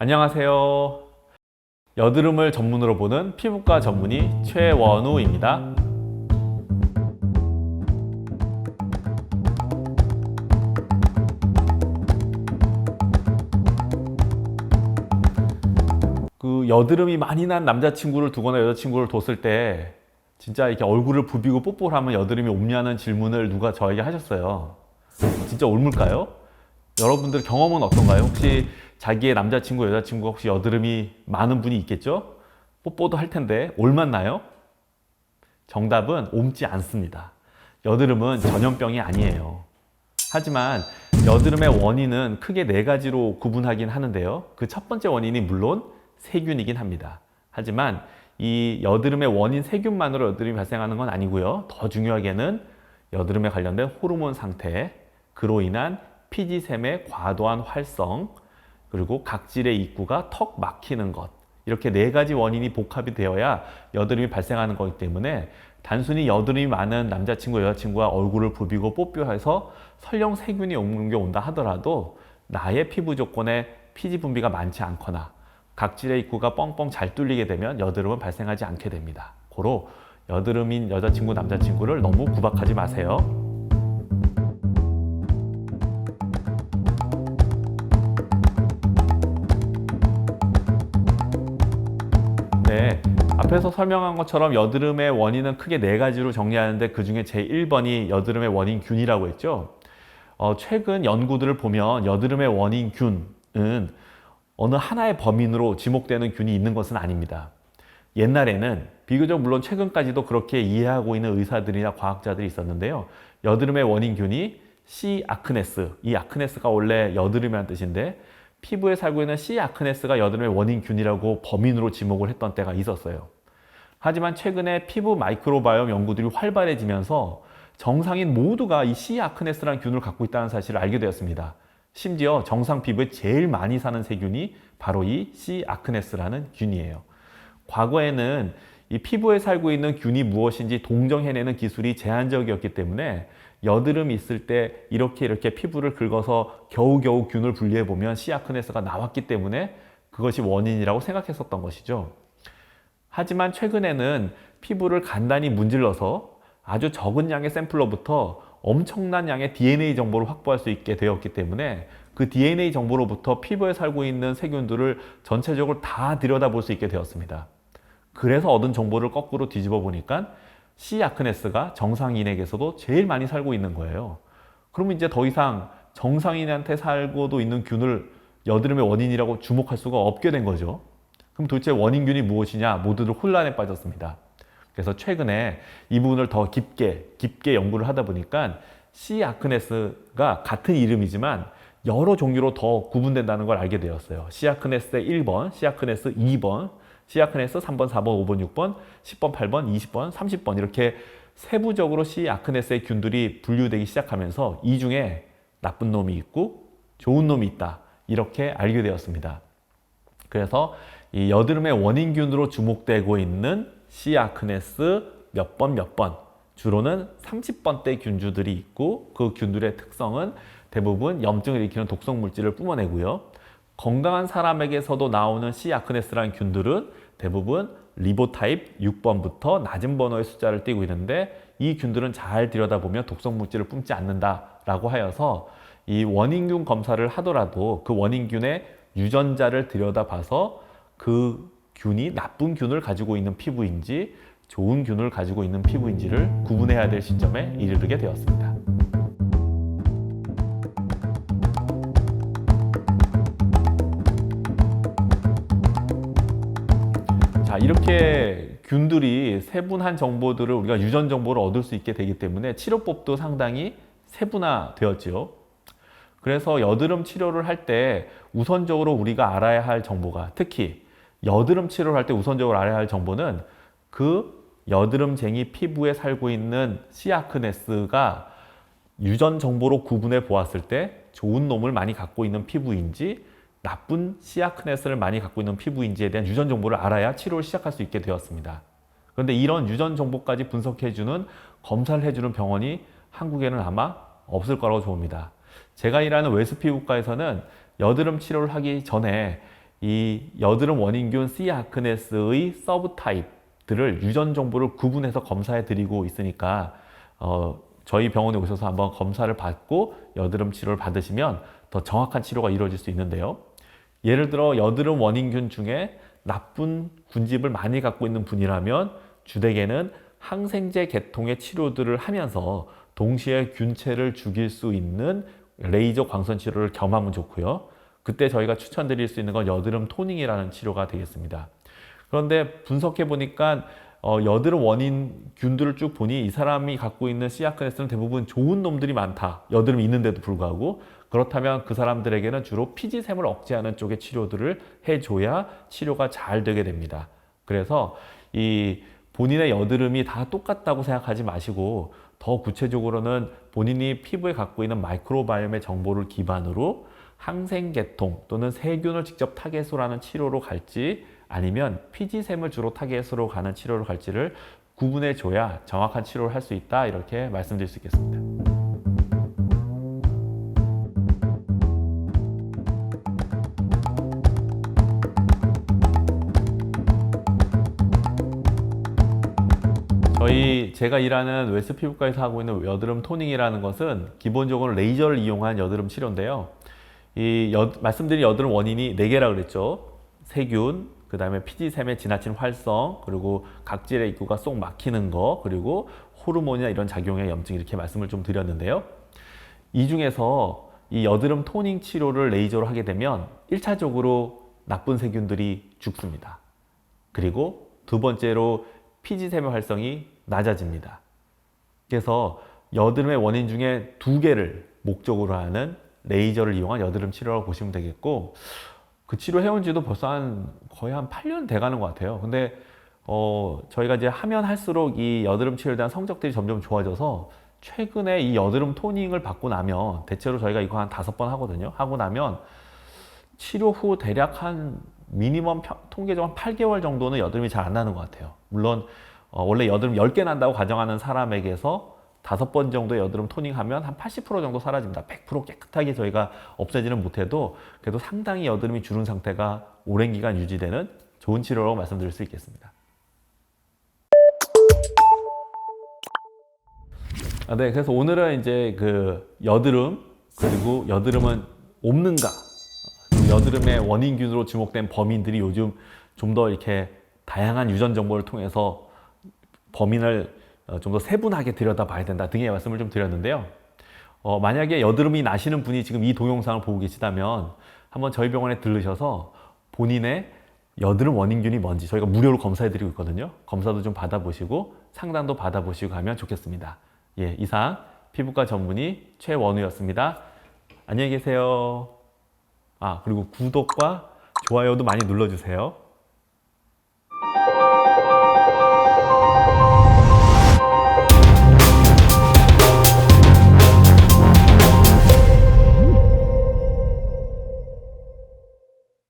안녕하세요. 여드름을 전문으로 보는 피부과 전문의 최원우입니다. 여드름이 많이 난 남자친구를 두거나 여자친구를 뒀을 때 진짜 이렇게 얼굴을 부비고 뽀뽀를 하면 여드름이 옵냐는 질문을 누가 저에게 하셨어요. 진짜 옮을까요? 여러분들 경험은 어떤가요? 혹시 자기의 남자친구, 여자친구가 혹시 여드름이 많은 분이 있겠죠? 뽀뽀도 할 텐데 옮았나요? 정답은 옮지 않습니다. 여드름은 전염병이 아니에요. 하지만 여드름의 원인은 크게 네 가지로 구분하긴 하는데요. 그 첫 번째 원인이 물론 세균이긴 합니다. 하지만 이 여드름의 원인 세균만으로 여드름이 발생하는 건 아니고요. 더 중요하게는 여드름에 관련된 호르몬 상태, 그로 인한 피지샘의 과도한 활성, 그리고 각질의 입구가 턱 막히는 것, 이렇게 네 가지 원인이 복합이 되어야 여드름이 발생하는 거기 때문에 단순히 여드름이 많은 남자친구, 여자친구가 얼굴을 부비고 뽀뽀해서 설령 세균이 온다 하더라도 나의 피부 조건에 피지 분비가 많지 않거나 각질의 입구가 뻥뻥 잘 뚫리게 되면 여드름은 발생하지 않게 됩니다. 고로 여드름인 여자친구, 남자친구를 너무 구박하지 마세요. 네, 앞에서 설명한 것처럼 여드름의 원인은 크게 네 가지로 정리하는데 그 중에 제1번이 여드름의 원인균이라고 했죠. 최근 연구들을 보면 여드름의 원인균은 어느 하나의 범인으로 지목되는 균이 있는 것은 아닙니다. 옛날에는 비교적 물론 최근까지도 그렇게 이해하고 있는 의사들이나 과학자들이 있었는데요. 여드름의 원인균이 C. 아크네스, 이 아크네스가 원래 여드름이라는 뜻인데 피부에 살고 있는 C. 아크네스가 여드름의 원인균이라고 범인으로 지목을 했던 때가 있었어요. 하지만 최근에 피부 마이크로바이옴 연구들이 활발해지면서 정상인 모두가 이 C. 아크네스라는 균을 갖고 있다는 사실을 알게 되었습니다. 심지어 정상 피부에 제일 많이 사는 세균이 바로 이 C. 아크네스라는 균이에요. 과거에는 이 피부에 살고 있는 균이 무엇인지 동정해내는 기술이 제한적이었기 때문에 여드름이 있을 때 이렇게 피부를 긁어서 겨우겨우 균을 분리해보면 C. 아크네스가 나왔기 때문에 그것이 원인이라고 생각했었던 것이죠. 하지만 최근에는 피부를 간단히 문질러서 아주 적은 양의 샘플로부터 엄청난 양의 DNA 정보를 확보할 수 있게 되었기 때문에 그 DNA 정보로부터 피부에 살고 있는 세균들을 전체적으로 다 들여다볼 수 있게 되었습니다. 그래서 얻은 정보를 거꾸로 뒤집어 보니까 C. 아크네스가 정상인에게서도 제일 많이 살고 있는 거예요. 그러면 이제 더 이상 정상인한테 살고도 있는 균을 여드름의 원인이라고 주목할 수가 없게 된 거죠. 그럼 도대체 원인균이 무엇이냐? 모두들 혼란에 빠졌습니다. 그래서 최근에 이 부분을 더 깊게 연구를 하다 보니까 C. 아크네스가 같은 이름이지만 여러 종류로 더 구분된다는 걸 알게 되었어요. C. 아크네스의 1번, C. 아크네스 2번, C. 아크네스 3번, 4번, 5번, 6번, 10번, 8번, 20번, 30번 이렇게 세부적으로 C. 아크네스의 균들이 분류되기 시작하면서 이 중에 나쁜 놈이 있고 좋은 놈이 있다. 이렇게 알게 되었습니다. 그래서 이 여드름의 원인균으로 주목되고 있는 C. 아크네스 몇 번, 주로는 30번대 균주들이 있고 그 균들의 특성은 대부분 염증을 일으키는 독성 물질을 뿜어내고요. 건강한 사람에게서도 나오는 C. 아크네스라는 균들은 대부분 리보타입 6번부터 낮은 번호의 숫자를 띠고 있는데 이 균들은 잘 들여다보면 독성 물질을 뿜지 않는다라고 하여서 이 원인균 검사를 하더라도 그 원인균의 유전자를 들여다봐서 그 균이 나쁜 균을 가지고 있는 피부인지 좋은 균을 가지고 있는 피부인지를 구분해야 될 시점에 이르게 되었습니다. 자, 이렇게 균들이 세분한 정보들을 우리가 유전 정보를 얻을 수 있게 되기 때문에 치료법도 상당히 세분화되었지요. 그래서 여드름 치료를 할 때 우선적으로 우리가 알아야 할 정보가 특히 여드름 치료를 할 때 우선적으로 알아야 할 정보는 그 여드름쟁이 피부에 살고 있는 C. 아크네스가 유전 정보로 구분해 보았을 때 좋은 놈을 많이 갖고 있는 피부인지 나쁜 C. 아크네스를 많이 갖고 있는 피부인지에 대한 유전 정보를 알아야 치료를 시작할 수 있게 되었습니다. 그런데 이런 유전 정보까지 분석해주는 검사를 해주는 병원이 한국에는 아마 없을 거라고 봅니다. 제가 일하는 웨스 피부과에서는 여드름 치료를 하기 전에 이 여드름 원인균 C. 아크네스의 서브타입들을 유전 정보를 구분해서 검사해 드리고 있으니까 저희 병원에 오셔서 한번 검사를 받고 여드름 치료를 받으시면 더 정확한 치료가 이루어질 수 있는데요. 예를 들어 여드름 원인균 중에 나쁜 군집을 많이 갖고 있는 분이라면 주되게는 항생제 계통의 치료들을 하면서 동시에 균체를 죽일 수 있는 레이저 광선 치료를 겸하면 좋고요. 그때 저희가 추천드릴 수 있는 건 여드름 토닝이라는 치료가 되겠습니다. 그런데 분석해 보니까 여드름 원인 균들을 쭉 보니 이 사람이 갖고 있는 C아크네스는 대부분 좋은 놈들이 많다. 여드름이 있는데도 불구하고. 그렇다면 그 사람들에게는 주로 피지샘을 억제하는 쪽의 치료들을 해줘야 치료가 잘 되게 됩니다. 그래서 이 본인의 여드름이 다 똑같다고 생각하지 마시고 더 구체적으로는 본인이 피부에 갖고 있는 마이크로바이옴의 정보를 기반으로 항생계통 또는 세균을 직접 타겟으로 하는 치료로 갈지 아니면 피지샘을 주로 타겟으로 가는 치료로 갈지를 구분해 줘야 정확한 치료를 할 수 있다, 이렇게 말씀드릴 수 있겠습니다. 제가 일하는 웨스 피부과에서 하고 있는 여드름 토닝이라는 것은 기본적으로 레이저를 이용한 여드름 치료인데요. 말씀드린 여드름 원인이 4개라 그랬죠. 세균, 그 다음에 피지샘의 지나친 활성, 그리고 각질의 입구가 쏙 막히는 거, 그리고 호르몬이나 이런 작용의 염증, 이렇게 말씀을 좀 드렸는데요. 이 중에서 이 여드름 토닝 치료를 레이저로 하게 되면 1차적으로 나쁜 세균들이 죽습니다. 그리고 두 번째로 피지샘의 활성이 낮아집니다. 그래서 여드름의 원인 중에 2개를 목적으로 하는 레이저를 이용한 여드름 치료라고 보시면 되겠고, 그 치료 해온 지도 벌써 거의 한 8년 돼 가는 것 같아요. 근데 저희가 이제 하면 할수록 이 여드름 치료에 대한 성적들이 점점 좋아져서 최근에 이 여드름 토닝을 받고 나면, 대체로 저희가 이거 한 5번 하거든요. 하고 나면 치료 후 대략 한 미니멈 통계적으로 한 8개월 정도는 여드름이 잘 안 나는 것 같아요. 물론 원래 여드름 10개 난다고 가정하는 사람에게서 5번 정도 여드름 토닝하면 한 80% 정도 사라집니다. 100% 깨끗하게 저희가 없애지는 못해도 그래도 상당히 여드름이 줄은 상태가 오랜 기간 유지되는 좋은 치료라고 말씀드릴 수 있겠습니다. 네, 그래서 오늘은 이제 그 여드름, 그리고 여드름은 없는가, 여드름의 원인균으로 지목된 범인들이 요즘 좀 더 이렇게 다양한 유전 정보를 통해서 범인을 좀 더 세분하게 들여다봐야 된다 등의 말씀을 좀 드렸는데요. 만약에 여드름이 나시는 분이 지금 이 동영상을 보고 계시다면 한번 저희 병원에 들르셔서 본인의 여드름 원인균이 뭔지 저희가 무료로 검사해드리고 있거든요. 검사도 좀 받아보시고 상담도 받아보시고 가면 좋겠습니다. 예, 이상 피부과 전문의 최원우였습니다. 안녕히 계세요. 그리고 구독과 좋아요도 많이 눌러주세요.